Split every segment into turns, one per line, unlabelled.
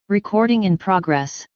Recording in progress.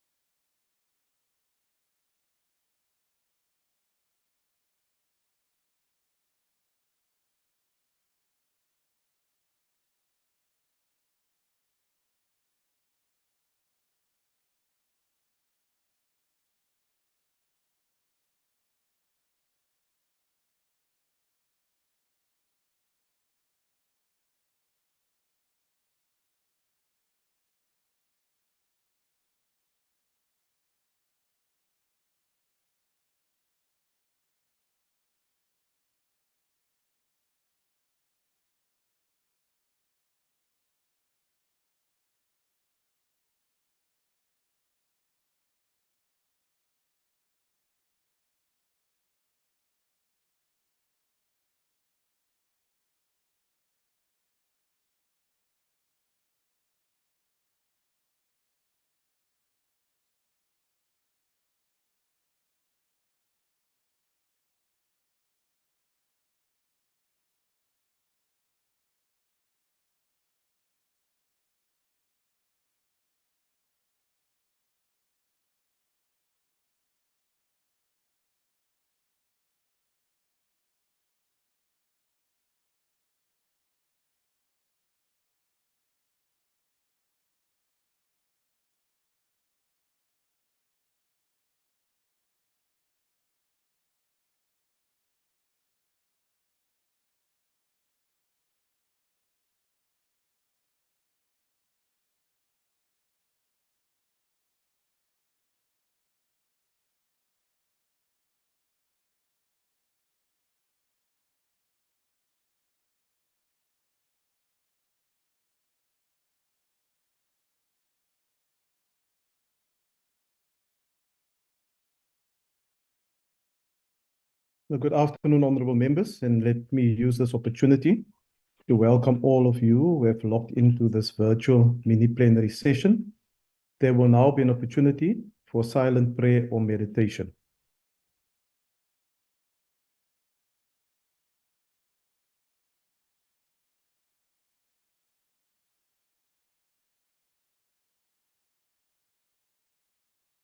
Good afternoon, honorable members, and let me use this opportunity to welcome all of you who have logged into this virtual mini-plenary session. There will now be an opportunity for silent prayer or meditation.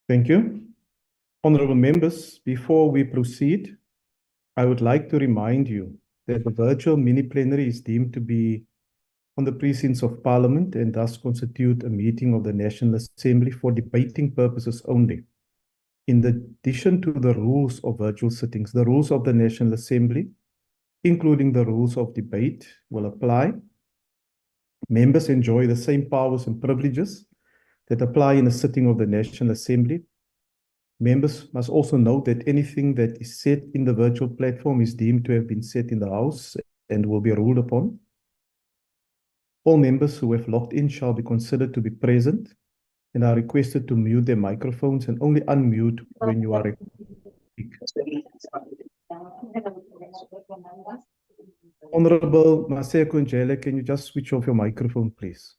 Thank you. Honorable members, before we proceed, I would like to remind you that the virtual mini-plenary is deemed to be on the precincts of Parliament and thus constitute a meeting of the National Assembly for debating purposes only. In addition to the rules of virtual sittings, the rules of the National Assembly, including the rules of debate, will apply. Members enjoy the same powers and privileges that apply in a sitting of the National Assembly. Members must also note that anything that is said in the virtual platform is deemed to have been said in the House and will be ruled upon. All members who have logged in shall be considered to be present and are requested to mute their microphones and only unmute when you are requested to speak. Honorable Maseko Njele, can you just switch off your microphone, please?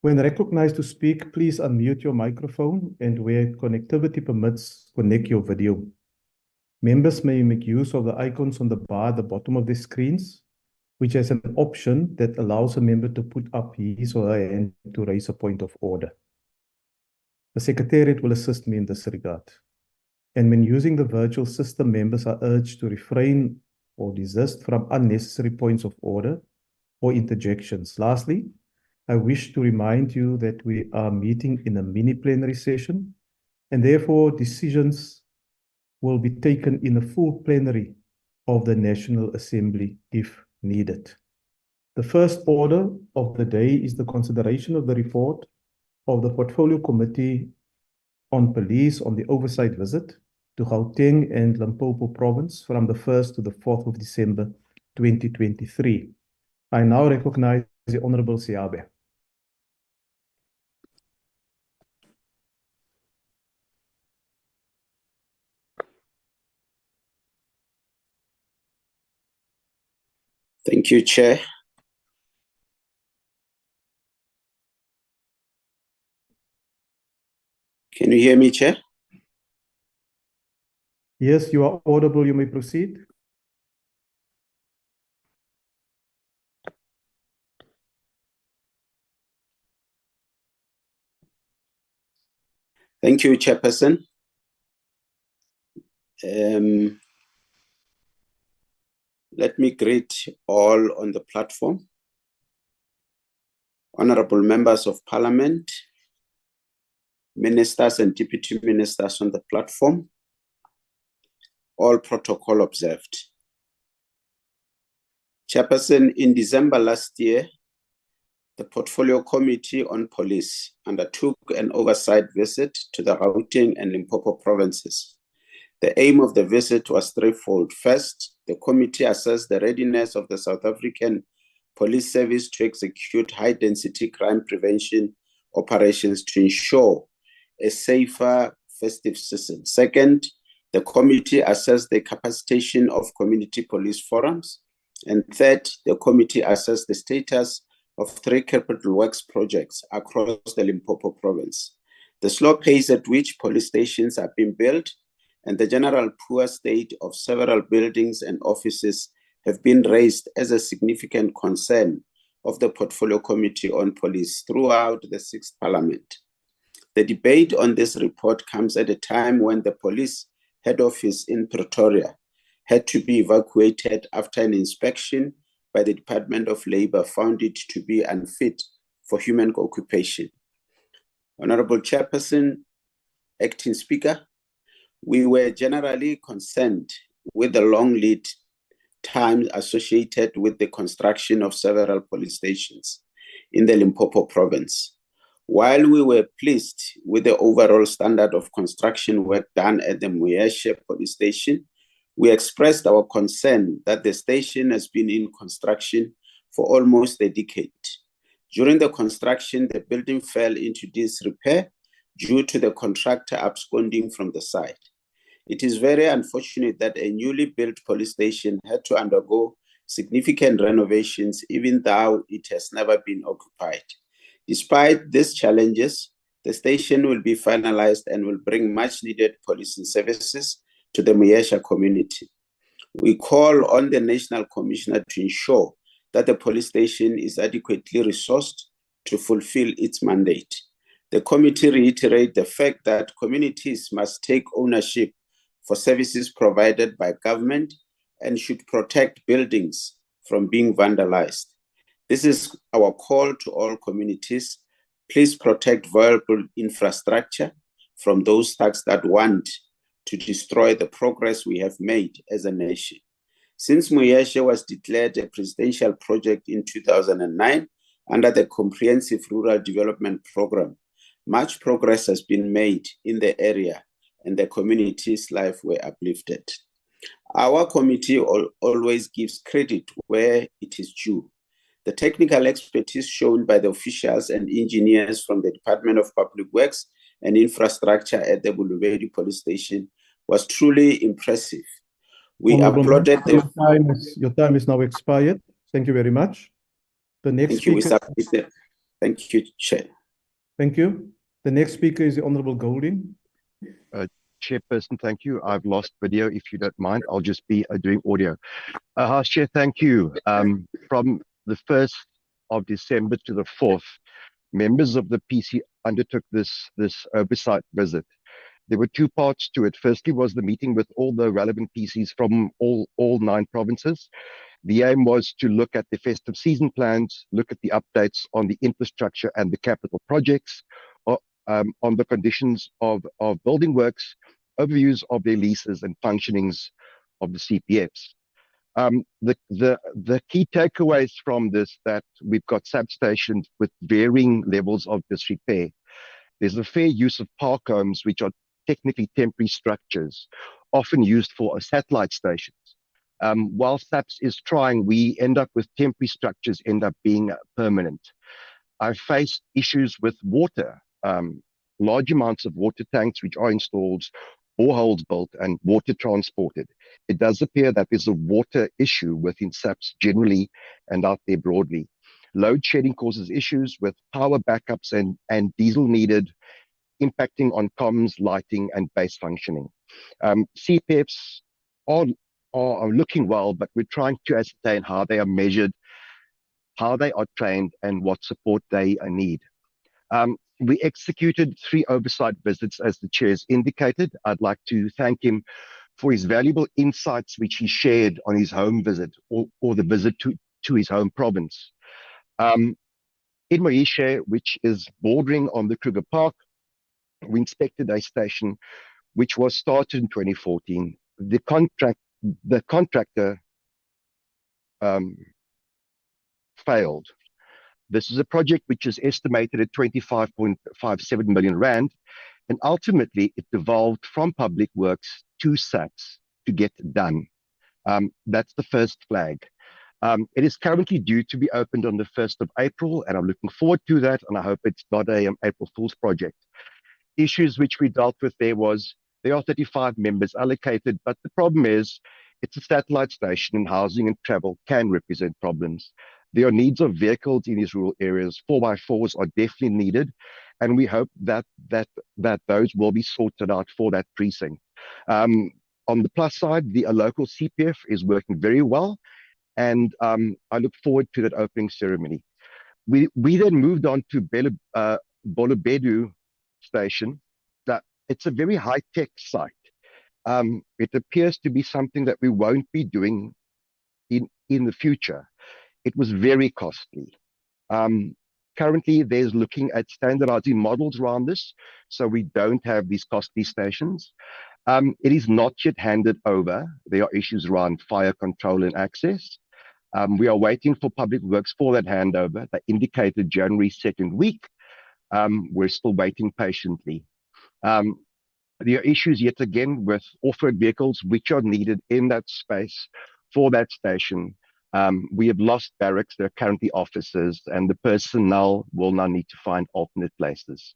When recognized to speak, please unmute your microphone and where connectivity permits, connect your video. Members may make use of the icons on the bar at the bottom of their screens, which has an option that allows a member to put up his or her hand to raise a point of order. The Secretariat will assist me in this regard. And when using the virtual system, members are urged to refrain or desist from unnecessary points of order or interjections. Lastly, I wish to remind you that we are meeting in a mini-plenary session, and therefore decisions will be taken in a full plenary of the National Assembly if needed. The first order of the day is the consideration of the report of the Portfolio Committee on Police on the Oversight visit to Gauteng and Limpopo province from the 1st to the 4th of December 2023. I now recognize the Honorable Siabe.
Thank you, Chair. Can you hear me, Chair?
Yes, you are audible. You may proceed.
Thank you, Chairperson. Let me greet all on the platform. Honorable members of Parliament, ministers and deputy ministers on the platform, all protocol observed. Chairperson, in December last year, the Portfolio Committee on Police undertook an oversight visit to the Gauteng and Limpopo provinces. The aim of the visit was threefold. First, the committee assessed the readiness of the South African Police Service to execute high-density crime prevention operations to ensure a safer festive season. Second, the committee assessed the capacitation of community police forums. And third, the committee assessed the status of 3 capital works projects across the Limpopo province, the slow pace at which police stations are being built, and the general poor state of several buildings and offices have been raised as a significant concern of the Portfolio Committee on Police throughout the 6th Parliament. The debate on this report comes at a time when the police head office in Pretoria had to be evacuated after an inspection by the Department of Labour found it to be unfit for human occupation. Honorable Chairperson, Acting Speaker, we were generally concerned with the long lead time associated with the construction of several police stations in the Limpopo province. While we were pleased with the overall standard of construction work done at the Muyeshe police station, we expressed our concern that the station has been in construction for almost a decade. During the construction, the building fell into disrepair due to the contractor absconding from the site. It is very unfortunate that a newly built police station had to undergo significant renovations, even though it has never been occupied. Despite these challenges, the station will be finalized and will bring much needed policing services to the Muyeshe community. We call on the National Commissioner to ensure that the police station is adequately resourced to fulfill its mandate. The committee reiterates the fact that communities must take ownership for services provided by government and should protect buildings from being vandalized. This is our call to all communities. Please protect valuable infrastructure from those thugs that want to destroy the progress we have made as a nation. Since Muyeshe was declared a presidential project in 2009 under the Comprehensive Rural Development Program, much progress has been made in the area and the community's life were uplifted. Our committee always gives credit where it is due. The technical expertise shown by the officials and engineers from the Department of Public Works and Infrastructure at the Bulubedu Police Station was truly impressive. We applauded
your time is now expired. Thank you very much. The next speaker.
Thank you, Chair.
Thank you. The next speaker is the Honorable Golding.
Chairperson, thank you. I've lost video. If you don't mind, I'll just be doing audio. House Chair, thank you. From the 1st of December to the 4th, members of the PC undertook this oversight visit. There were 2 parts to it. Firstly was the meeting with all the relevant PCs from all 9 provinces. The aim was to look at the festive season plans, look at the updates on the infrastructure and the capital projects, on the conditions of building works, overviews of their leases and functionings of the CPFs. The key takeaways from this that we've got substations with varying levels of disrepair. There's a fair use of park homes, which are technically temporary structures, often used for satellite stations. While SAPS is trying, we end up with temporary structures end up being permanent. I've faced issues with water, large amounts of water tanks which are installed, boreholes built and water transported. It does appear that there's a water issue within SAPS generally and out there broadly. Load shedding causes issues with power backups and diesel needed, impacting on comms, lighting, and base functioning. CPFs are looking well, but we're trying to ascertain how they are measured, how they are trained, and what support they need. We executed 3 oversight visits, as the chair's indicated. I'd like to thank him for his valuable insights, which he shared on his home visit or the visit to his home province. In Maisha, which is bordering on the Kruger Park, we inspected a station which was started in 2014. The contractor failed. This is a project which is estimated at 25.57 million rand, and ultimately it devolved from Public Works to SAPS to get done. That's the first flag. It is currently due to be opened on the 1st of April, and I'm looking forward to that, and I hope it's not a April Fool's project. Issues which we dealt with there are 35 members allocated, but the problem is it's a satellite station, and housing and travel can represent problems. There are needs of vehicles in these rural areas. 4x4s are definitely needed, and we hope that those will be sorted out for that precinct. On the plus side, the local CPF is working very well, and I look forward to that opening ceremony. We then moved on to Bolobedu station. That it's a very high-tech site. It appears to be something that we won't be doing in the future. It was very costly. Currently, there's looking at standardizing models around this, so we don't have these costly stations. It is not yet handed over. There are issues around fire control and access. We are waiting for Public Works for that handover. They indicated January 2nd week. We're still waiting patiently. There are issues yet again with off-road vehicles which are needed in that space for that station. We have lost barracks. There are currently officers, and the personnel will now need to find alternate places.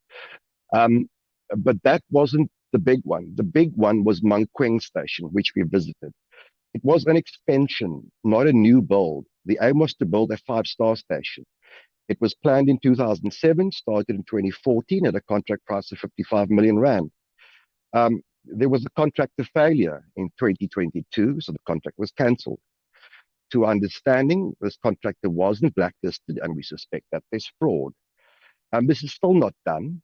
But that wasn't the big one. The big one was Mankweng Station, which we visited. It was an expansion, not a new build. The aim was to build a 5-star station. It was planned in 2007, started in 2014 at a contract price of 55 million rand. There was a contractor failure in 2022, so the contract was cancelled. To our understanding, this contractor wasn't blacklisted, and we suspect that there's fraud. This is still not done.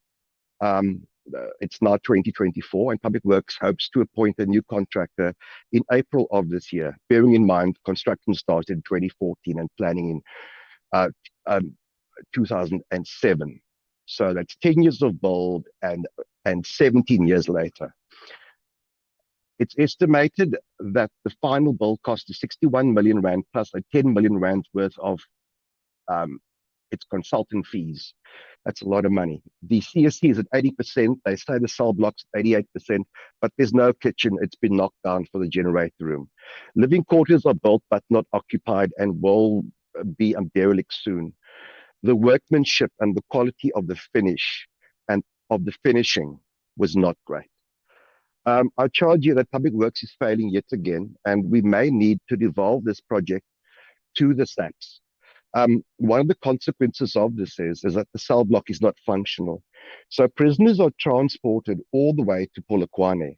It's now 2024, and Public Works hopes to appoint a new contractor in April of this year, bearing in mind construction started in 2014 and planning in 2007. So that's 10 years of build and 17 years later. It's estimated that the final build cost is 61 million rand plus a 10 million rand worth of its consultant fees. That's a lot of money. The CSC is at 80%. They say the cell block's at 88%, but there's no kitchen. It's been knocked down for the generator room. Living quarters are built but not occupied and will be derelict soon. The workmanship and the quality of the finish and of the finishing was not great. I charge you that Public Works is failing yet again, and we may need to devolve this project to the SAPS. One of the consequences of this is that the cell block is not functional. So prisoners are transported all the way to Polokwane.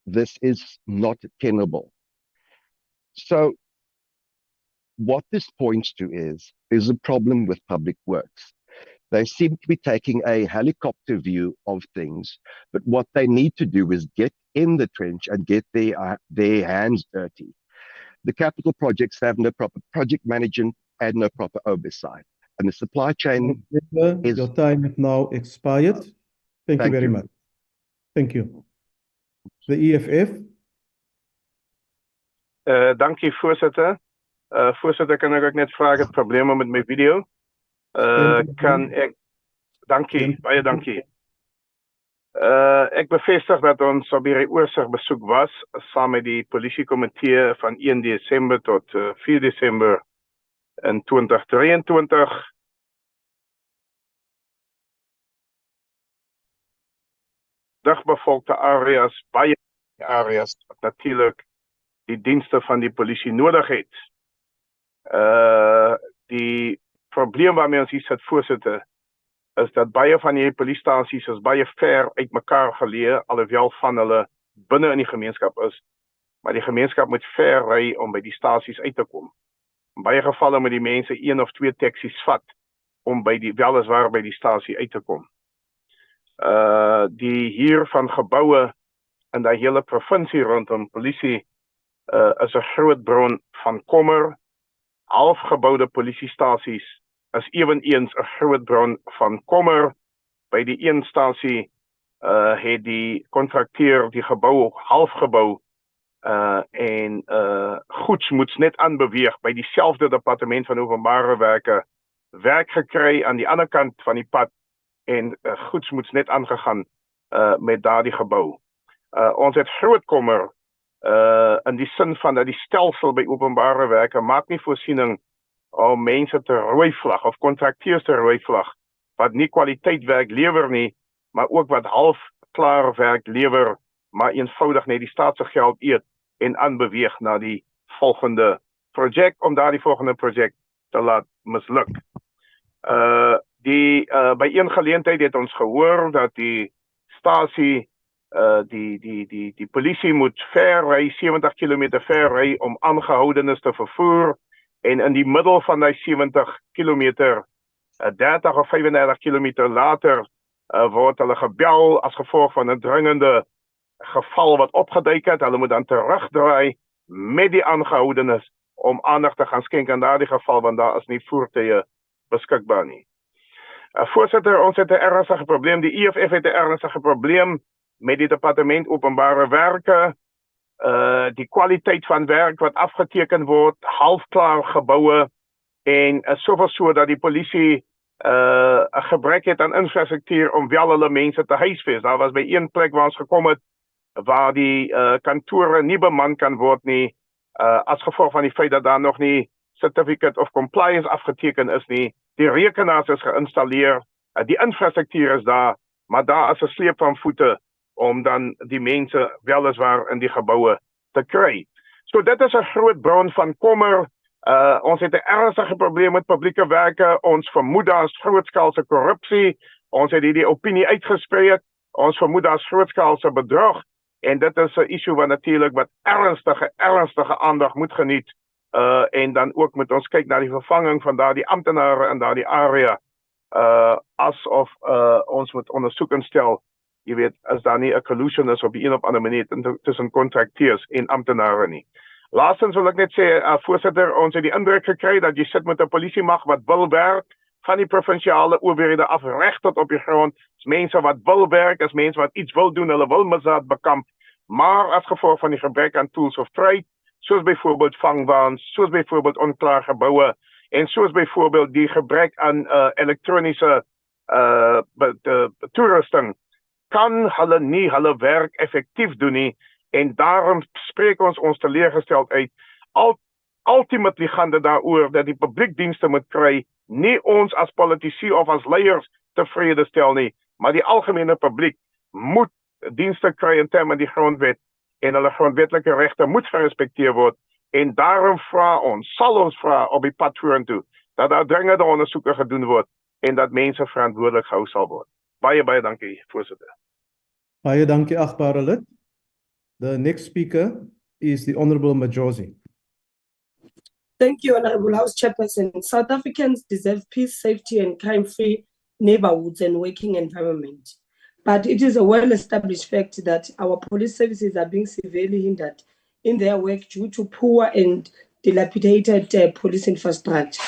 This is not tenable. So what this points to is there's a problem with Public Works. They seem to be taking a helicopter view of things, but what they need to do is get in the trench and get their hands dirty. The capital projects have no proper project management and no proper oversight. And the supply chain is...
Your time is now expired. Thank you very much. Thank you. The EFF.
Dankie, voorzitter. Voorzitter, kan ik ook net vragen het probleem met mijn video? Kan ek... Dankie, baie dankie. Ek bevestig dat ons op hierdie oorsig besoek was saam met die polisiekomitee van 1 Desember tot 4 Desember in 2023. Digbevolkte areas, baie areas wat natuurlik die dienste van die polisie nodig het. Die probleem waarmee ons hier sit, voorsitter, is dat baie van hierdie polisiestasies is baie ver uit mekaar geleë, alhoewel van hulle binne in die gemeenskap is, maar die gemeenskap moet ver ry om by die stasies uit te kom. In baie gevalle moet die mense 1 of 2 taksies vat om by die weliswaar by die stasie uit te kom. Die huur van gebouwe in die hele provinsie rondom polisie is 'n groot bron van kommer. Halfgebouwde polisiestasies is eweneens 'n groot bron van kommer. By die een stasie het die kontrakteur die gebou half gebou en goeds moet net aanbeweeg by dieselfde departement van openbare werke werk gekry aan die ander kant van die pad en goeds moet net aangegaan met daardie gebou. Ons het groot kommer in die sin van dat die stelsel by openbare werke maak nie voorsiening om mense te rooi vlag of kontrakteurs te rooi vlag wat nie kwaliteit werk lewer nie, maar ook wat half klaar werk lewer, maar eenvoudig net die staat se geld eet en aanbeweeg na die volgende projek om daardie volgende projek te laat misluk. By een geleentheid het ons gehoor dat die stasie die polisie moet ver ry, 70 km ver ry om aangehoudenes te vervoer en in die middel van die 70 km 30 of 35 km later word hulle gebel as gevolg van 'n dringende geval wat opgeduik het. Hulle moet dan terugdraai met die aangehoudenes om aandag te gaan skenk aan daardie geval want daar is nie voertuie beskikbaar nie. Voorsitter, ons het 'n ernstige probleem. Die EFF het 'n ernstige probleem met die departement openbare werke. Die kwaliteit van werk wat afgeteken word, halfklaar geboue en soveel so dat die polisie 'n gebrek het aan infrastruktuur om wel hulle mense te huisves. Daar was by een plek waar ons gekom het waar die kantore nie beman kan word nie as gevolg van die feit dat daar nog nie certificate of compliance afgeteken is nie. Die rekenaars is geïnstalleer, die infrastruktuur is daar, maar daar is 'n sleep van voete om dan die mense weliswaar in die geboue te kry. So dit is 'n groot bron van kommer. Ons het 'n ernstige probleem met publieke werke. Ons vermoed daar is grootskaalse korrupsie. Ons het hierdie opinie uitgespreek. Ons vermoed daar is grootskaalse bedrog. En dit is 'n issue wat natuurlik wat ernstige aandag moet geniet. En dan ook moet ons kyk na die vervanging van daardie amptenare in daardie area. Asof ons moet ondersoek instel. Jy weet, as daar nie 'n collusion is op die een of ander manier tussen kontrakteurs en amptenare nie. Laastens wil ek net sê, voorsitter, ons het die indruk gekry dat jy sit met 'n polisiemag wat wil werk van die provinsiale owerhede af reg tot op die grond. Is mense wat wil werk, is mense wat iets wil doen, hulle wil misdaad bekamp, maar as gevolg van die gebrek aan tools of trade, soos byvoorbeeld vangwaans, soos byvoorbeeld onklaar geboue en soos byvoorbeeld die gebrek aan elektroniese toerusting, kan hulle nie hulle werk effektief doen nie. En daarom spreek ons teleurgesteld uit. Ultimately gaan dit daaroor dat die publiekdienste moet kry, nie ons as politici of as leiers tevrede stel nie, maar die algemene publiek moet dienste kry in terme die grondwet en hulle grondwetlike regte moet gerespekteer word. En daarom sal ons vra op die pad vorentoe dat daar dringende ondersoeke gedoen word en dat mense verantwoordelik gehou sal word. Baie dankie, voorsitter.
Baie dankie, agbare lid. The next speaker is the Honorable Majosi.
Thank you, Honorable House Chairperson. South Africans deserve peace, safety, and crime-free neighborhoods and working environment. But it is a well-established fact that our police services are being severely hindered in their work due to poor and dilapidated police infrastructure.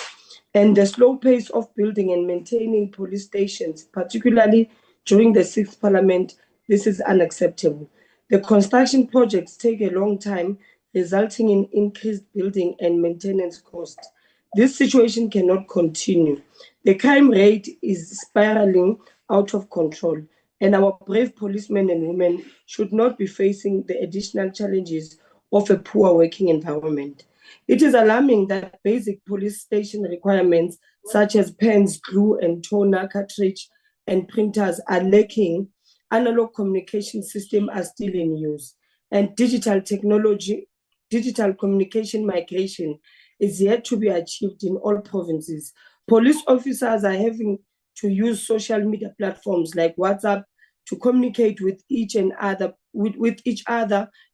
And the slow pace of building and maintaining police stations, particularly during the 6th Parliament, this is unacceptable. The construction projects take a long time, resulting in increased building and maintenance costs. This situation cannot continue. The crime rate is spiraling out of control, and our brave policemen and women should not be facing the additional challenges of a poor working environment. It is alarming that basic police station requirements such as pens, glue, and toner cartridge and printers are lacking. Analog communication systems are still in use, and digital communication migration is yet to be achieved in all provinces. Police officers are having to use social media platforms like WhatsApp to communicate with each other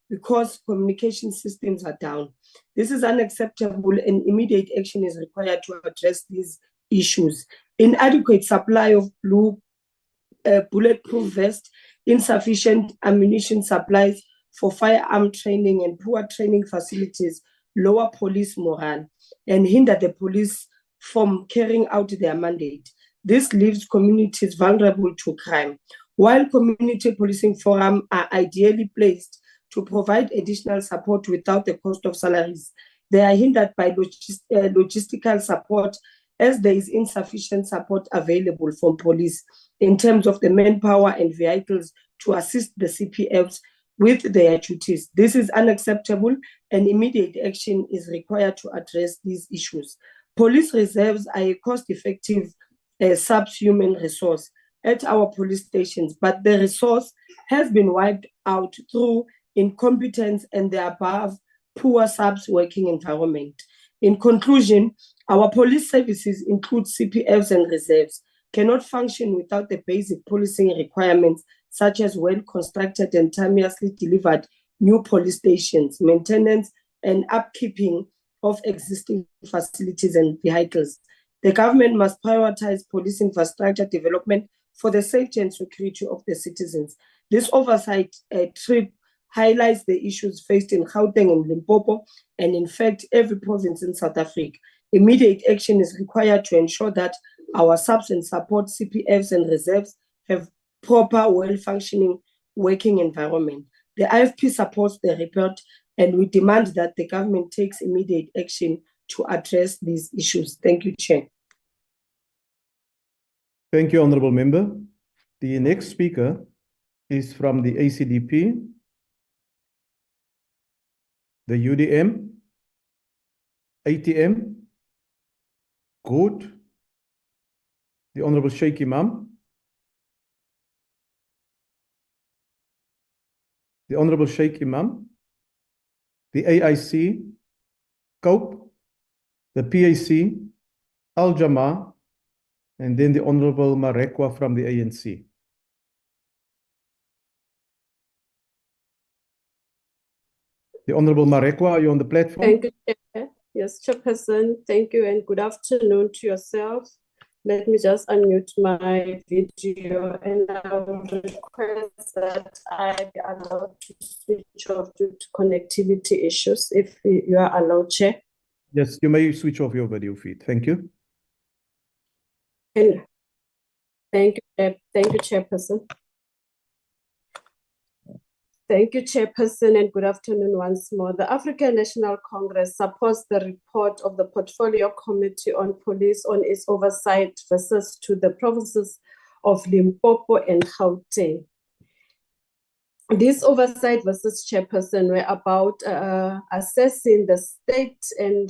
because communication systems are down. This is unacceptable, and immediate action is required to address these issues. Inadequate supply of blue bulletproof vest, insufficient ammunition supplies for firearm training, and poor training facilities lower police morale and hinder the police from carrying out their mandate. This leaves communities vulnerable to crime. While community policing forums are ideally placed to provide additional support without the cost of salaries, they are hindered by logistical support, as there is insufficient support available from police in terms of the manpower and vehicles to assist the CPFs with their duties. This is unacceptable, and immediate action is required to address these issues. Police reserves are a cost-effective subhuman resource at our police stations, but the resource has been wiped out through incompetence and the above poor subs working environment. In conclusion, our police services include CPFs and reserves, cannot function without the basic policing requirements such as well-constructed and timelessly delivered new police stations, maintenance and upkeeping of existing facilities and vehicles. The government must prioritize police infrastructure development for the safety and security of the citizens. This oversight trip highlights the issues faced in Gauteng and Limpopo, and in fact, every province in South Africa. Immediate action is required to ensure that our subs and support CPFs and reserves have proper, well-functioning working environment. The IFP supports the report, and we demand that the government takes immediate action to address these issues. Thank you, Chair.
Thank you, Honourable Member. The next speaker is from the ACDP, the UDM, ATM, Good, the Honourable Sheikh Imam, the Honourable Sheikh Imam, the AIC, COPE, the PAC, Al-Jama, and then the Honourable Marekwa from the ANC. The Honourable Marekwa, are you on the platform?
Thank you, Chair. Yes, Chairperson, thank you and good afternoon to yourself. Let me just unmute my video, and I would request that I be allowed to switch off due to connectivity issues, if you are allowed, Chair.
Yes, you may switch off your video feed. Thank you.
And thank you, Chairperson. Thank you, Chairperson, and good afternoon once more. The African National Congress supports the report of the Portfolio Committee on Police on its oversight versus to the provinces of Limpopo and Gauteng. This oversight versus Chairperson were about assessing the state and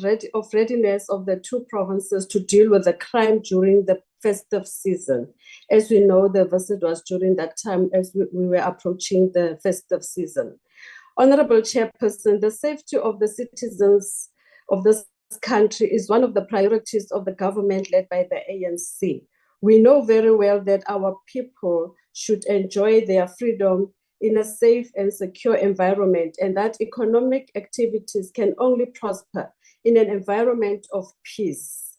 readiness of the two provinces to deal with the crime during the festive season. As we know, the visit was during that time as we were approaching the festive season. Honorable Chairperson, the safety of the citizens of this country is one of the priorities of the government led by the ANC. We know very well that our people should enjoy their freedom in a safe and secure environment, and that economic activities can only prosper in an environment of peace.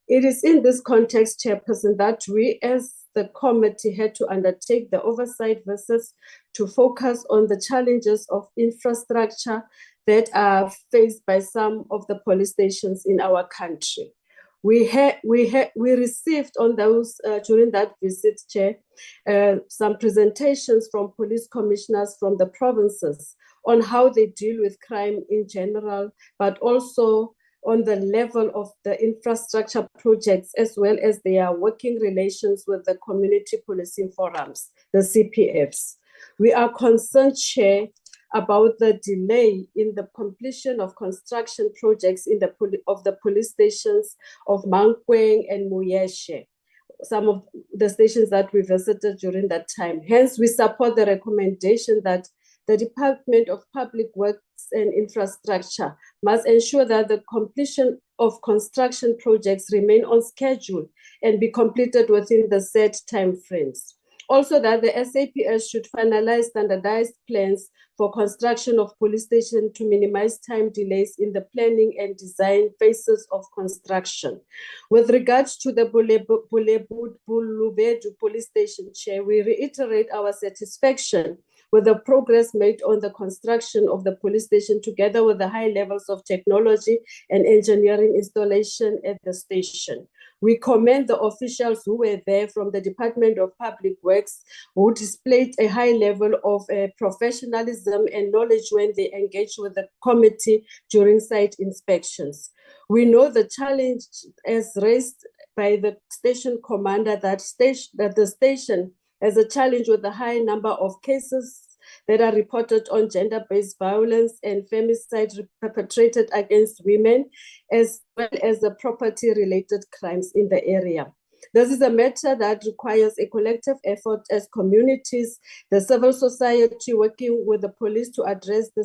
It is in this context, Chairperson, that we as the committee had to undertake the oversight versus to focus on the challenges of infrastructure that are faced by some of the police stations in our country. We received on those during that visit, Chair, some presentations from police commissioners from the provinces on how they deal with crime in general, but also on the level of the infrastructure projects, as well as their working relations with the community policing forums, the CPFs. We are concerned, Chair, about the delay in the completion of construction projects in the police stations of Mankweng and Muyeshe, some of the stations that we visited during that time. Hence, we support the recommendation that the Department of Public Works and Infrastructure must ensure that the completion of construction projects remain on schedule and be completed within the set timeframes. Also, that the SAPS should finalize standardized plans for construction of police station to minimize time delays in the planning and design phases of construction. With regards to the Bulubedu police station, Chair, we reiterate our satisfaction with the progress made on the construction of the police station, together with the high levels of technology and engineering installation at the station. We commend the officials who were there from the Department of Public Works, who displayed a high level of professionalism and knowledge when they engaged with the committee during site inspections. We know the challenge as raised by the station commander that the station has a challenge with the high number of cases that are reported on gender-based violence and femicide perpetrated against women, as well as the property-related crimes in the area. This is a matter that requires a collective effort as communities, the civil society working with the police to address the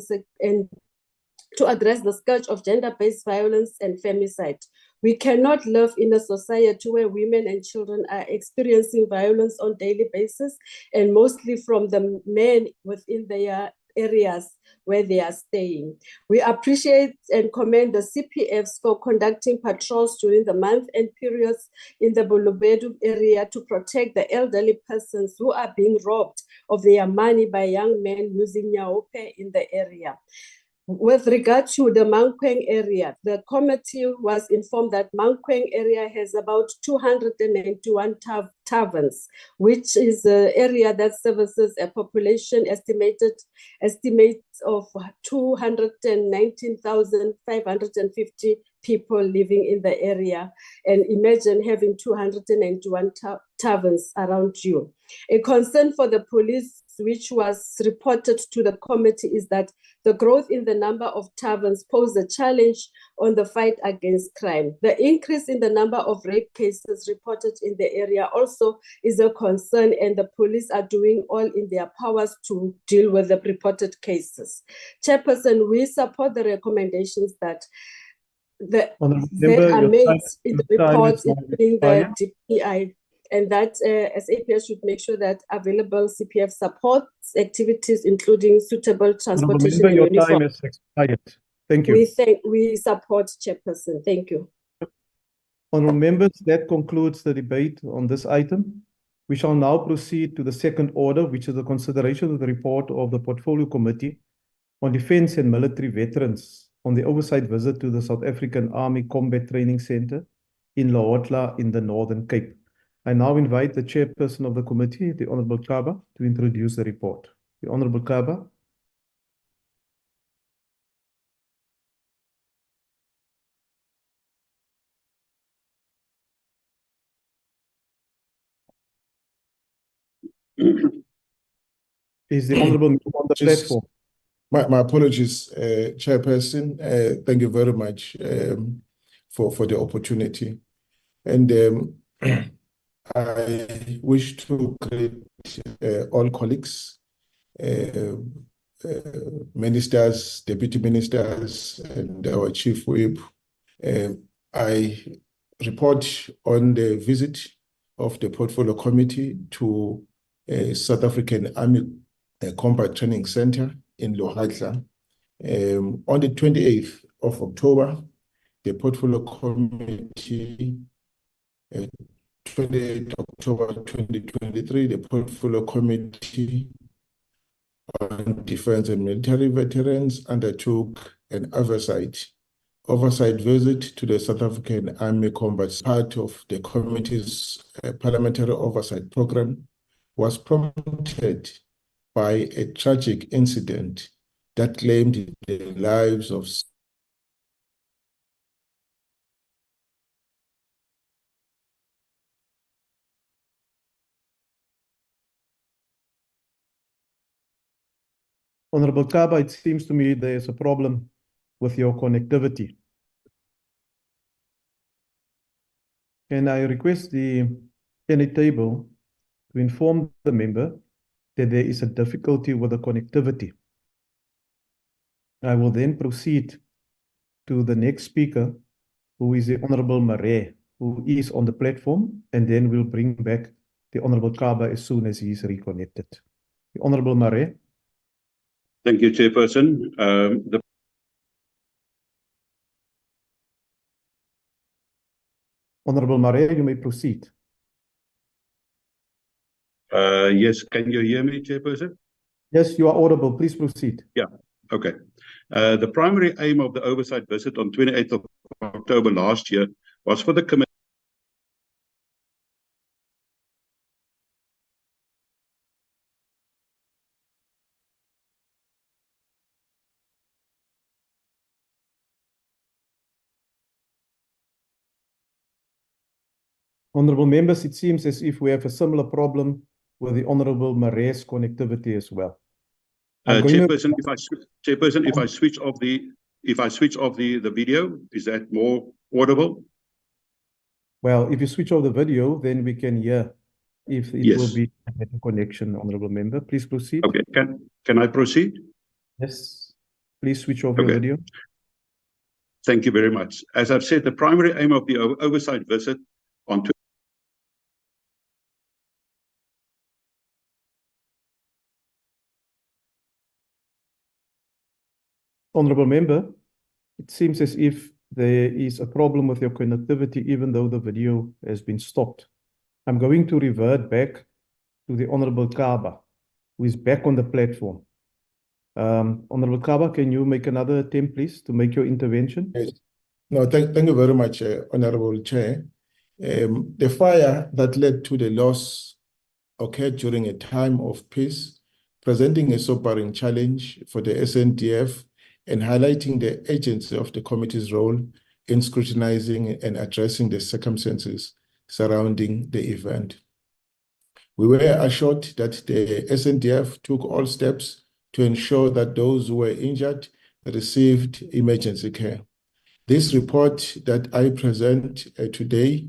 scourge of gender-based violence and femicide. We cannot live in a society where women and children are experiencing violence on a daily basis, and mostly from the men within their areas where they are staying. We appreciate and commend the CPFs for conducting patrols during the month and periods in the Bulubedu area to protect the elderly persons who are being robbed of their money by young men using nyaope in the area. With regard to the Mankweng area, the committee was informed that Mankweng area has about 291 taverns, which is an area that services a population estimates of 219,550 people living in the area. And imagine having 291 taverns around you. A concern for the police, which was reported to the committee, is that the growth in the number of taverns pose a challenge on the fight against crime. The increase in the number of rape cases reported in the area also is a concern, and the police are doing all in their powers to deal with the reported cases. Chairperson, we support the recommendations that are made in the reports, including the DPI, and that SAPS should make sure that available CPF supports activities, including suitable transportation and
your
uniform.
time is expired. Thank you.
We support, Chairperson. Thank you.
Honourable members, that concludes the debate on this item. We shall now proceed to the second order, which is the consideration of the report of the Portfolio Committee on Defence and Military Veterans on the oversight visit to the South African Army Combat Training Centre in Lohatla in the Northern Cape. I now invite the chairperson of the committee, the Honourable Kaba, to introduce the report. The Honourable Kaba. Is the Honourable on the platform?
My apologies, Chairperson. Thank you very much for the opportunity. And I wish to greet all colleagues, ministers, deputy ministers, and our chief whip. I report on the visit of the Portfolio Committee to South African Army Combat Training Center in Lohatla. On the 28th of October, the Portfolio Committee 28 October 2023, the Portfolio Committee on Defence and Military Veterans undertook an oversight visit to the South African Army Combat. Part of the committee's parliamentary oversight program was prompted by a tragic incident that claimed the lives of
Honourable Kaba, it seems to me there is a problem with your connectivity. Can I request the Senate table to inform the member that there is a difficulty with the connectivity? I will then proceed to the next speaker, who is the Honourable Marais, who is on the platform, and then we'll bring back the Honourable Kaba as soon as he is reconnected. The Honourable Marais.
Thank you, Chairperson.
Honorable Marais, you may proceed.
Yes, can you hear me, Chairperson?
Yes, you are audible. Please proceed.
Yeah, okay. The primary aim of the oversight visit on 28th of October last year was for the committee
Honorable members, it seems as if we have a similar problem with the Honorable Marais' connectivity as well.
Chairperson, if I switch off the video, is that more audible?
Well, if you switch off the video, then we can hear if it
Yes.
will be a better connection, Honorable Member. Please proceed.
Okay, can I proceed?
Yes. Please switch off your video.
Thank you very much. As I've said, the primary aim of the oversight visit on
Honorable Member, it seems as if there is a problem with your connectivity, even though the video has been stopped. I'm going to revert back to the Honorable Kaba, who is back on the platform. Honorable Kaba, can you make another attempt, please, to make your intervention?
Yes. No, thank you very much, Honorable Chair. The fire that led to the loss occurred during a time of peace, presenting a sobering challenge for the SNDF and highlighting the urgency of the committee's role in scrutinizing and addressing the circumstances surrounding the event. We were assured that the SNDF took all steps to ensure that those who were injured received emergency care. This report that I present today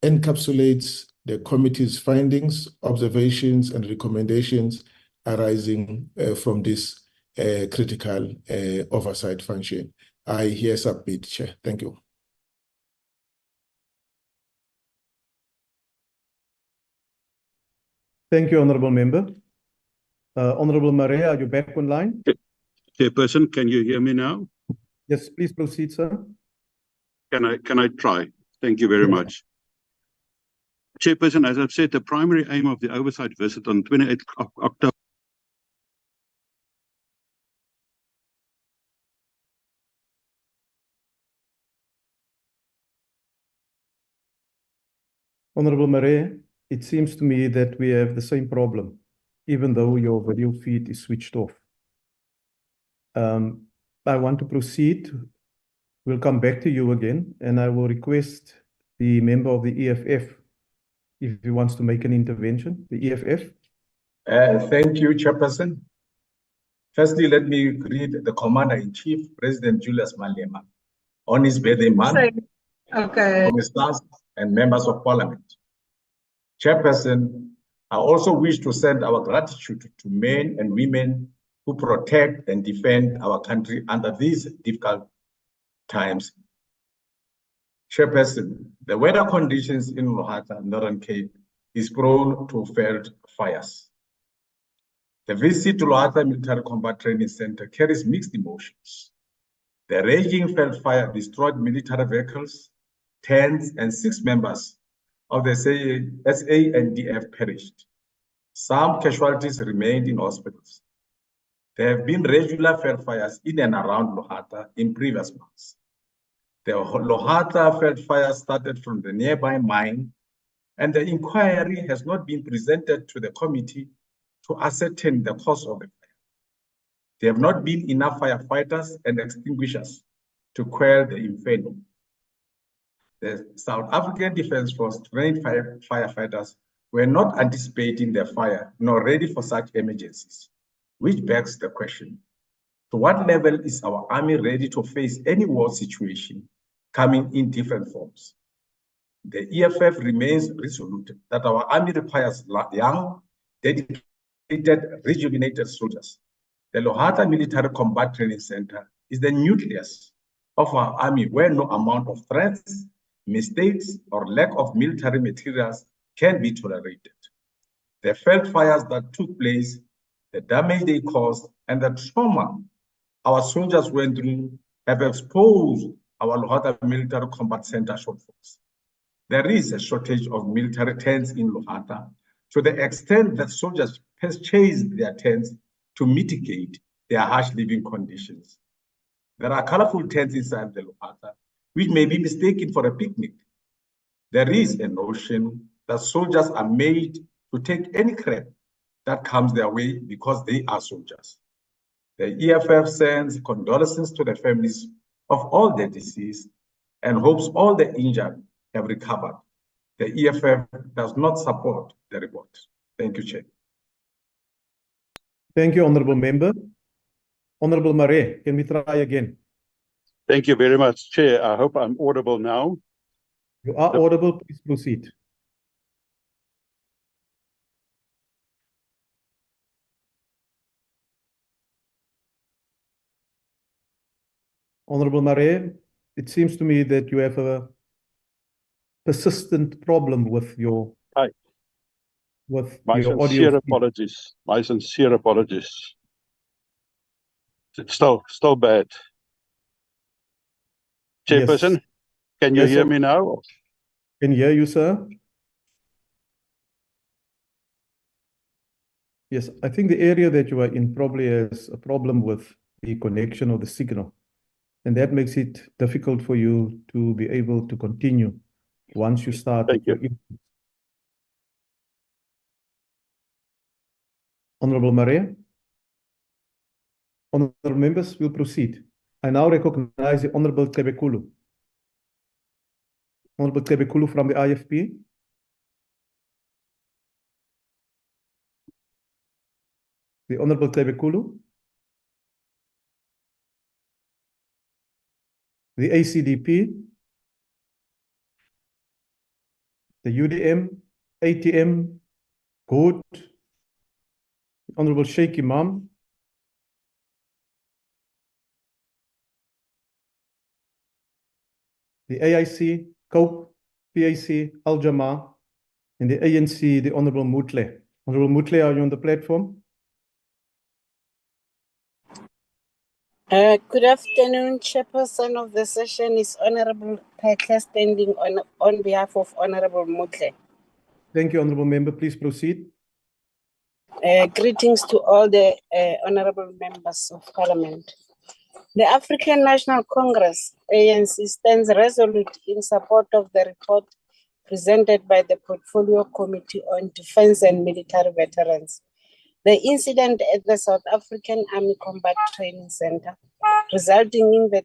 encapsulates the committee's findings, observations, and recommendations arising from this critical oversight function. I hereby submit, Chair. Thank you.
Thank you, Honorable Member. Honorable Marais, are you back online?
Chairperson, can you hear me now?
Yes, please proceed, sir.
Can I try? Thank you very much. Chairperson, as I've said, the primary aim of the oversight visit on 28th October
Honorable Marais, it seems to me that we have the same problem, even though your video feed is switched off. I want to proceed. We'll come back to you again, and I will request the member of the EFF if he wants to make an intervention. The EFF.
Thank you, Chairperson. Firstly, let me greet the Commander-in-Chief, President Julius Malema, on his birthday month, Commissioners and members of Parliament. Chairperson, I also wish to send our gratitude to men and women who protect and defend our country under these difficult times. Chairperson, the weather conditions in Lohatla, Northern Cape, is prone to failed fires. The visit to Lohatla Military Combat Training Center carries mixed emotions. The raging failed fire destroyed military vehicles, tents, and 6 members of the SANDF perished. Some casualties remained in hospitals. There have been regular failed fires in and around Lohatla in previous months. The Lohatla failed fire started from the nearby mine, and the inquiry has not been presented to the committee to ascertain the cause of the fire. There have not been enough firefighters and extinguishers to quell the inferno. The South African Defence Force trained firefighters were not anticipating the fire nor ready for such emergencies, which begs the question, to what level is our army ready to face any war situation coming in different forms? The EFF remains resolute that our army requires young, dedicated, rejuvenated soldiers. The Lohatla Military Combat Training Center is the nucleus of our army, where no amount of threats, mistakes, or lack of military materials can be tolerated. The failed fires that took place the damage they caused, and the trauma our soldiers went through have exposed our Lohatla Military Combat Center shortfalls. There is a shortage of military tents in Lohatla to the extent that soldiers purchase their tents to mitigate their harsh living conditions. There are colorful tents inside the Lohatla, which may be mistaken for a picnic. There is a notion that soldiers are made to take any crap that comes their way because they are soldiers. The EFF sends condolences to the families of all the deceased and hopes all the injured have recovered. The EFF does not support the report. Thank you, Chair.
Thank you, Honourable Member. Honourable Marais, can we try again?
Thank you very much, Chair. I hope I'm audible now.
You are audible, please proceed. Honourable Marais, it seems to me that you have a persistent problem with your
My
audio.
sincere apologies. My sincere apologies. It's still bad. Chairperson,
Yes.
can you hear me now?
Can hear you, sir. Yes, I think the area that you are in probably has a problem with the connection of the signal. And that makes it difficult for you to be able to continue once you start.
Thank you.
Honourable Marais. Honourable members, will proceed. I now recognize the Honourable Tebekulu. Honourable Tebekulu from the IFP. The Honourable Tebekulu. The ACDP. The UDM, ATM, Good. The Honourable Sheikh Imam. The AIC, COPE, PAC, Al-Jama, and the ANC, the Honourable Mutle. Honourable Mutle, are you on the platform?
Good afternoon, Chairperson of the session is Honourable Petla standing on behalf of Honourable Mutle.
Thank you, Honourable Member. Please proceed.
Greetings to all the Honourable Members of Parliament. The African National Congress, ANC, stands resolute in support of the report presented by the Portfolio Committee on Defence and Military Veterans. The incident at the South African Army Combat Training Center, resulting in the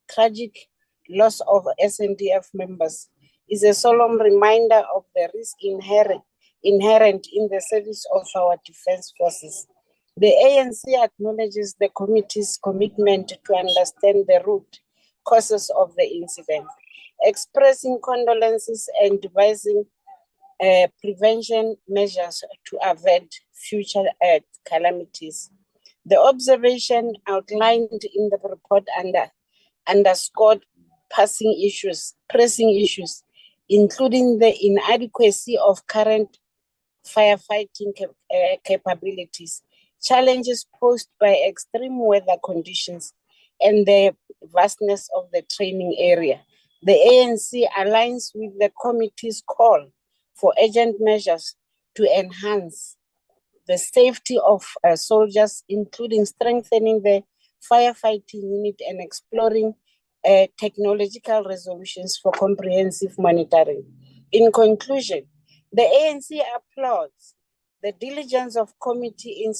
tragic loss of SNDF members, is a solemn reminder of the risk inherent in the service of our defense forces. The ANC acknowledges the committee's commitment to understand the root causes of the incident, expressing condolences and devising prevention measures to avoid future calamities. The observation outlined in the report underscored pressing issues, including the inadequacy of current firefighting capabilities, challenges posed by extreme weather conditions, and the vastness of the training area. The ANC aligns with the committee's call for urgent measures to enhance the safety of soldiers, including strengthening the firefighting unit and exploring technological resolutions for comprehensive monitoring. In conclusion, the ANC applauds the diligence of committee in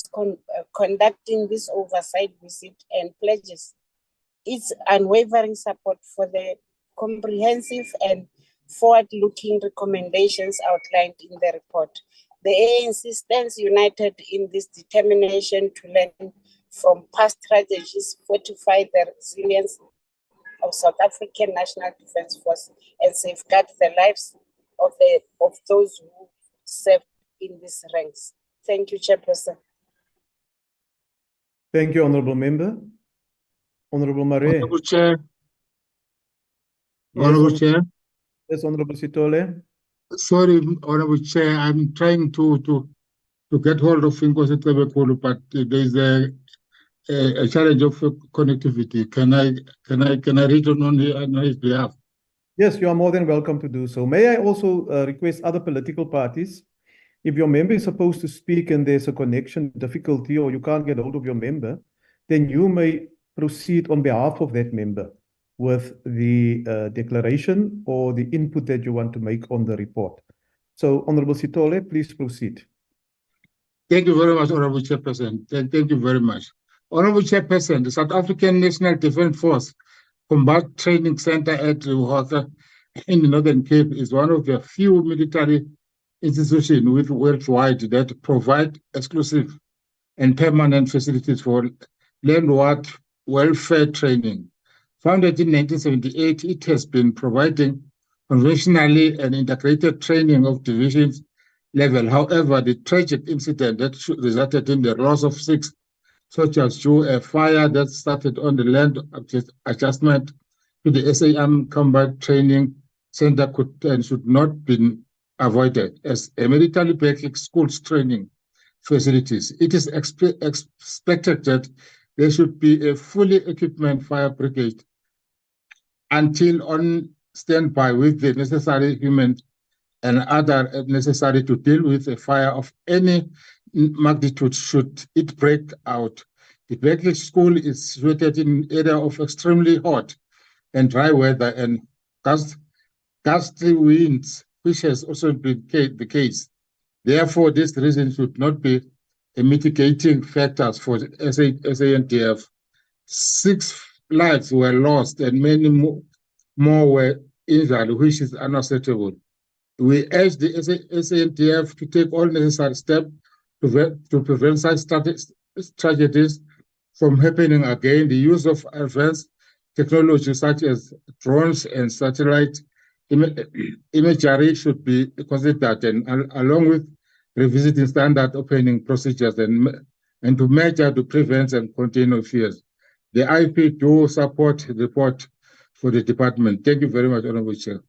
conducting this oversight visit and pledges its unwavering support for the comprehensive and forward-looking recommendations outlined in the report. The ANC stands united in this determination to learn from past tragedies, fortify the resilience of South African National Defence Force, and safeguard the lives of those who serve in these ranks. Thank you, Chairperson.
Thank you, Honourable Member. Honourable Marais.
Honourable Chair.
Yes,
Honourable Chair.
Yes, Honourable Sitole.
Sorry, Honourable Chair, I'm trying to to get hold of Inkosi Cebekulu, but there is a challenge of connectivity. Can I read on his behalf?
Yes, you are more than welcome to do so. May I also request other political parties, if your member is supposed to speak and there's a connection difficulty or you can't get hold of your member, then you may proceed on behalf of that member with the declaration or the input that you want to make on the report. So, Honorable Sitole, please proceed.
Thank you very much, Honorable Chairperson. Thank you very much. Honorable Chairperson, the South African National Defence Force Combat Training Center at Lohatla in the Northern Cape is one of the few military institutions worldwide that provide exclusive and permanent facilities for landward welfare training. Founded in 1978, it has been providing conventionally and integrated training of divisions level. However, the tragic incident that resulted in the loss of 6 soldiers through a fire that started on the land adjustment to the SAM Combat Training Center could and should not be avoided as a military basic schools training facilities. It is expected that there should be a fully equipped fire brigade until on standby with the necessary human and other necessary to deal with a fire of any magnitude should it break out. The basic school is situated in an area of extremely hot and dry weather and gusty winds, which has also been the case. Therefore, this reason should not be a mitigating factor for SANDF. 6 lives were lost and many more were injured, which is unacceptable. We urge the SANDF to take all necessary steps to prevent such tragedies from happening again. The use of advanced technology such as drones and satellite imagery should be considered, and along with revisiting standard opening procedures and to measure to prevent and contain fears. The IP do support the report for the department. Thank you very much, Honorable Chair.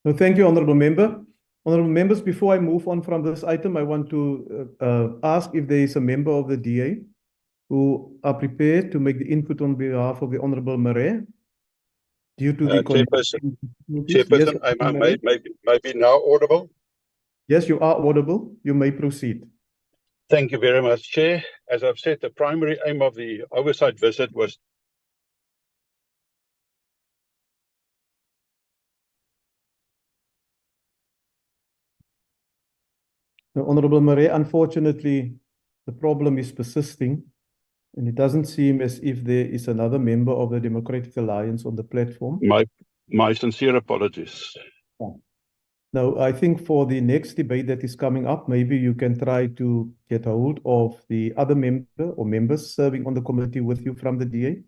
No, thank you, Honorable Member. Honorable Members, before I move on from this item, I want to ask if there is a member of the DA who are prepared to make the input on behalf of the Honorable Marais. Due to the
Chairperson,
yes,
I may be now audible.
Yes, you are audible. You may proceed.
Thank you very much, Chair. As I've said, the primary aim of the oversight visit was
Honorable Marais, unfortunately, the problem is persisting, and it doesn't seem as if there is another member of the Democratic Alliance on the platform.
my sincere apologies.
Now, I think for the next debate that is coming up, maybe you can try to get hold of the other member or members serving on the committee with you from the DA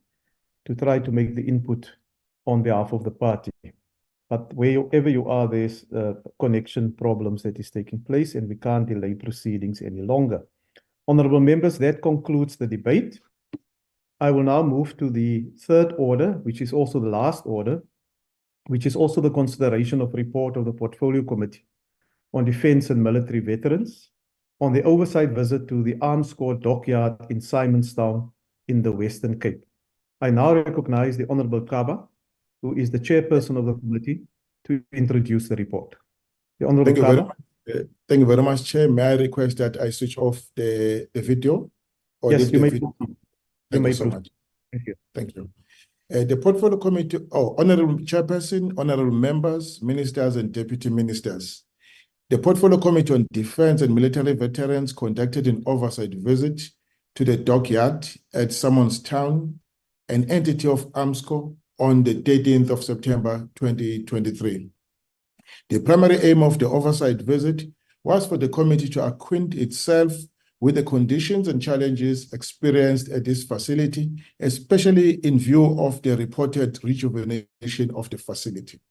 to try to make the input on behalf of the party. But wherever you are, there's connection problems that is taking place, and we can't delay proceedings any longer. Honorable members, that concludes the debate. I will now move to the third order, which is also the last order, which is also the consideration of report of the Portfolio Committee on Defence and Military Veterans on the oversight visit to the Armscor dockyard in Simonstown in the Western Cape. I now recognize the Honorable Kaba, who is the chairperson of the committee, to introduce the report. The Honorable Kaba.
Thank you very much, Chair. May I request that I switch off the video? Or
yes, you may.
Thank you so much.
Thank you.
Thank you. The Portfolio Committee, Honorable Chairperson, Honorable Members, Ministers and Deputy Ministers. The Portfolio Committee on Defence and Military Veterans conducted an oversight visit to the dockyard at Simonstown, an entity of Armscor, on the 13th of September 2023. The primary aim of the oversight visit was for the committee to acquaint itself with the conditions and challenges experienced at this facility, especially in view of the reported rejuvenation of the facility.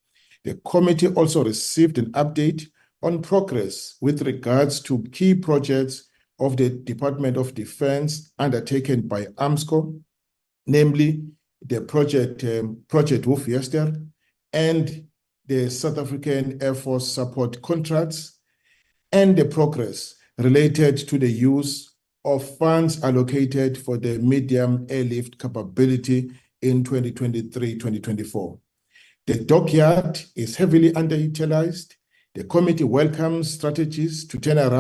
The committee also received an update on progress with regards to key projects of the Department of Defense undertaken by Armscor, namely the project Hoofyester and the South African Air Force support contracts, and the progress related to the use of funds allocated for the medium airlift capability in 2023-2024. The dockyard is heavily underutilized. The committee welcomes strategies to turn that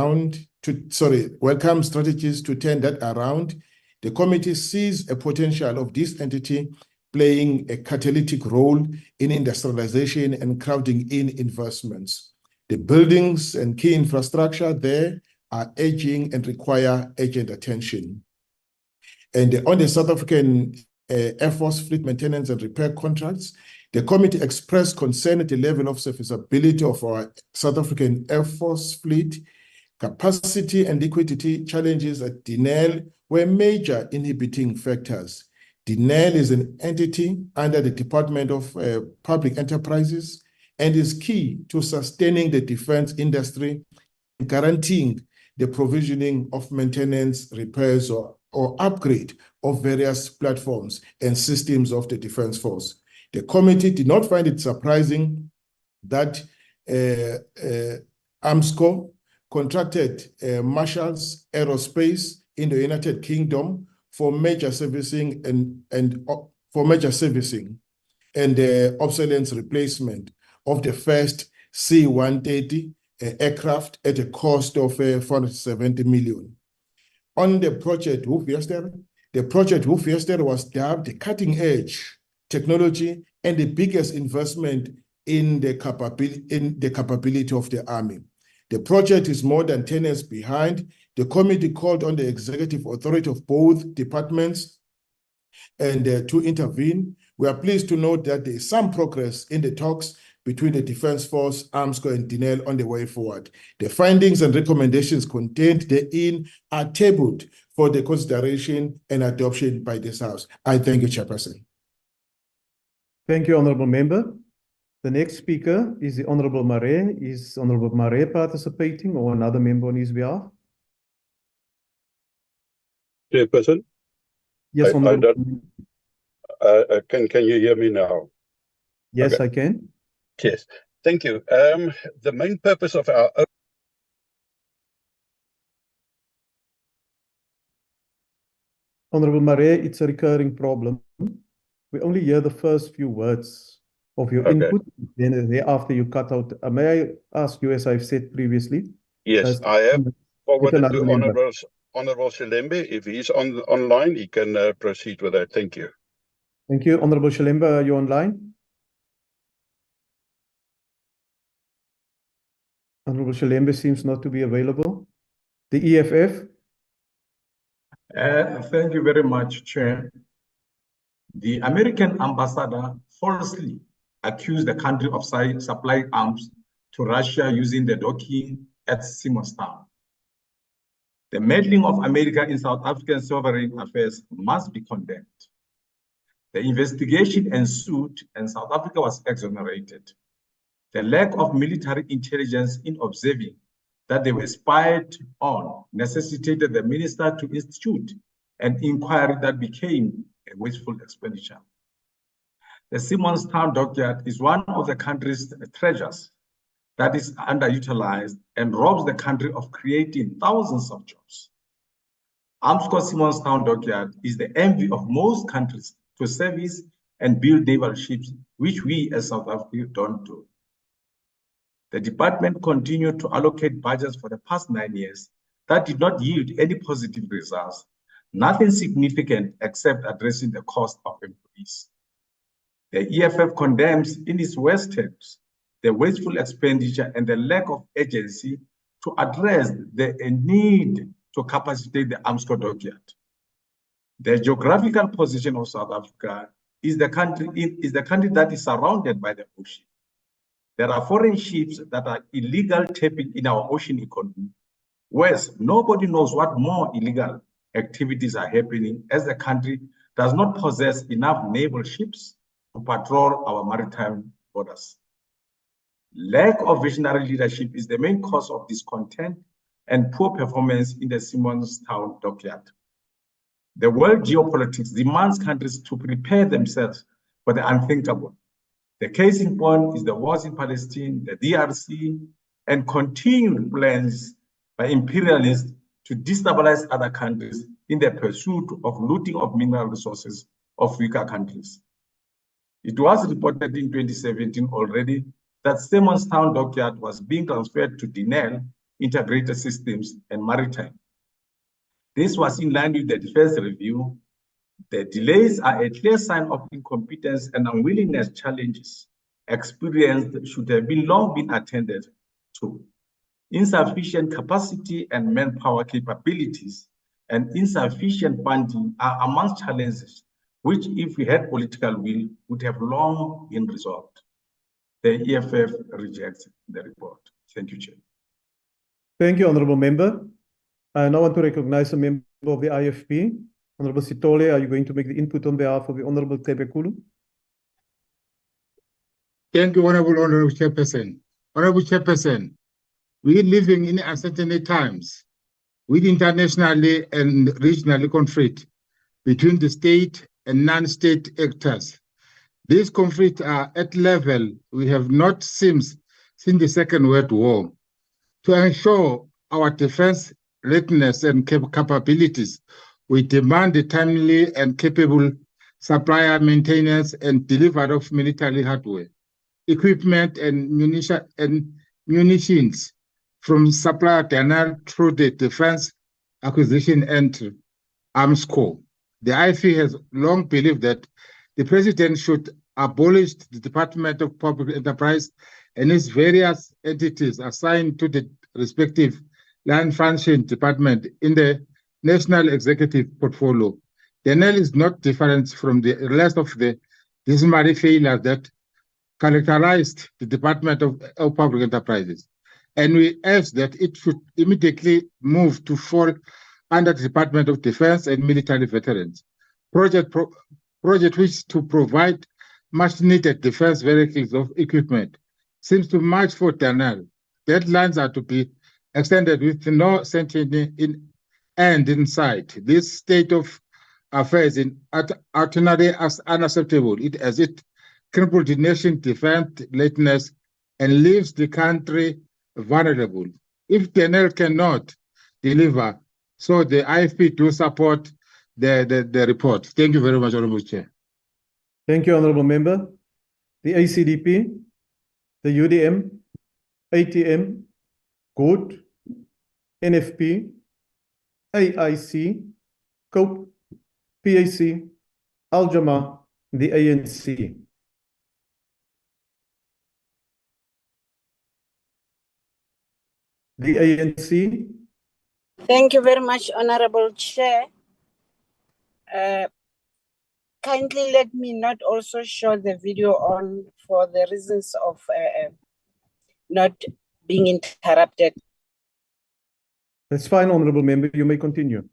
around. The committee sees a potential of this entity playing a catalytic role in industrialization and crowding in investments. The buildings and key infrastructure there are aging and require urgent attention. And on the South African Air Force fleet maintenance and repair contracts, the committee expressed concern at the level of serviceability of our South African Air Force fleet. Capacity and liquidity challenges at Denel were major inhibiting factors. Denel is an entity under the Department of Public Enterprises and is key to sustaining the defense industry and guaranteeing the provisioning of maintenance, repairs, or upgrade of various platforms and systems of the Defense Force. The committee did not find it surprising that Armscor contracted Marshall's Aerospace in the United Kingdom for major servicing and obsolescence replacement of the first C-130 aircraft at a cost of 470 million. On the project Hoefyster, was dubbed a cutting-edge technology and the biggest investment in the capability of the Army. The project is more than 10 years behind. The committee called on the executive authority of both departments and to intervene. We are pleased to note that there is some progress in the talks between the Defense Force, Armscor, and Denel on the way forward. The findings and recommendations contained therein are tabled for the consideration and adoption by this House. I thank you, Chairperson.
Thank you, Honourable Member. The next speaker is the Honourable Marais. Is Honourable Marais participating or another member on his behalf?
Chairperson?
Yes, Honourable.
Can you hear me now?
Yes,
Okay.
I can.
Yes, thank you. The main purpose of our
Honourable Marais, it's a recurring problem. We only hear the first few words of your input, then thereafter you cut out. May I ask you, as I've said previously?
Yes, I have forwarded to
member.
Honourable Shilembe. If he's online, he can proceed with that. Thank you.
Thank you. Honourable Shilembe, are you online? Honourable Shilembe seems not to be available. The EFF?
Thank you very much, Chair. The American ambassador falsely accused the country of supplying arms to Russia using the docking at Simonstown. The meddling of America in South African sovereign affairs must be condemned. The investigation ensued and South Africa was exonerated. The lack of military intelligence in observing that they were spied on necessitated the minister to institute an inquiry that became a wasteful expenditure. The Simonstown dockyard is one of the country's treasures that is underutilized and robs the country of creating thousands of jobs. Armscor Simonstown dockyard is the envy of most countries to service and build naval ships, which we as South Africa don't do. The department continued to allocate budgets for the past 9 years that did not yield any positive results, nothing significant except addressing the cost of employees. The EFF condemns in its worst terms the wasteful expenditure and the lack of urgency to address the need to capacitate the Armscor dockyard. The geographical position of South Africa is the country that is surrounded by the ocean. There are foreign ships that are illegal tapping in our ocean economy. Worse, nobody knows what more illegal activities are happening as the country does not possess enough naval ships to patrol our maritime borders. Lack of visionary leadership is the main cause of discontent and poor performance in the Simonstown dockyard. The world geopolitics demands countries to prepare themselves for the unthinkable. The case in point is the wars in Palestine, the DRC, and continued plans by imperialists to destabilize other countries in the pursuit of looting of mineral resources of weaker countries. It was reported in 2017 already that Simonstown Dockyard was being transferred to Denel Integrated Systems and Maritime. This was in line with the defense review. The delays are a clear sign of incompetence and unwillingness. Challenges experienced should have long been attended to. Insufficient capacity and manpower capabilities and insufficient funding are amongst challenges which, if we had political will, would have long been resolved. The EFF rejects the report. Thank you, Chair.
Thank you, Honourable Member. I now want to recognize a member of the IFP. Honourable Sitole, are you going to make the input on behalf of the Honourable Tebekulu?
Thank you, Honourable Chairperson. Honourable Chairperson, we are living in uncertain times with internationally and regionally conflict between the state and non-state actors. These conflicts are at level we have not seen since the Second World War. To ensure our defense readiness and capabilities, we demand the timely and capable supplier maintenance and delivery of military hardware, equipment and munitions from supplier Denel through the Defense Acquisition and Armscor. The IFE has long believed that the President should abolish the Department of Public Enterprise and its various entities assigned to the respective land function department in the National Executive portfolio. Denel is not different from the rest of the dismal failure that characterized the Department of Public Enterprises. And we urge that it should immediately move to fall under the Department of Defense and Military Veterans. Project which to provide much needed defense vehicles of equipment seems too much for Denel. Deadlines are to be extended with no end in sight. This state of affairs in ordinary as unacceptable as it crippled the nation's defense readiness and leaves the country vulnerable. If Denel cannot deliver, so the IFP do support the report. Thank you very much, Honourable Chair.
Thank you, Honourable Member. The ACDP, the UDM, ATM, GOAT, NFP, AIC, COPE, PAC, Al-Jama, the ANC. The ANC.
Thank you very much, Honorable Chair. Kindly let me not also show the video on for the reasons of not being interrupted.
That's fine, Honourable Member. You may continue.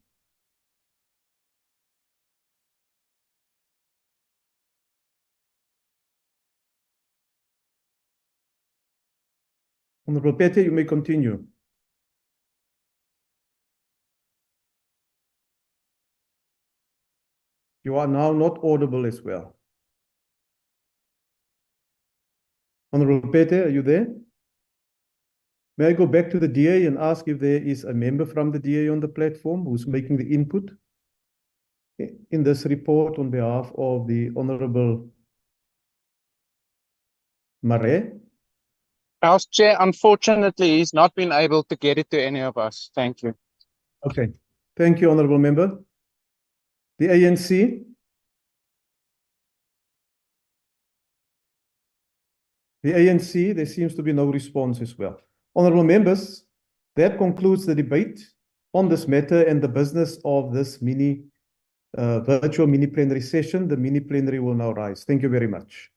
Honourable Pete, you may continue. You are now not audible as well. Honourable Pete, are you there? May I go back to the DA and ask if there is a member from the DA on the platform who's making the input in this report on behalf of the Honourable Mare?
House Chair, unfortunately, he's not been able to get it to any of us. Thank you.
Okay. Thank you, Honourable Member. The ANC. The ANC, there seems to be no response as well. Honourable Members, that concludes the debate on this matter and the business of this virtual mini-plenary session. The mini-plenary will now rise. Thank you very much.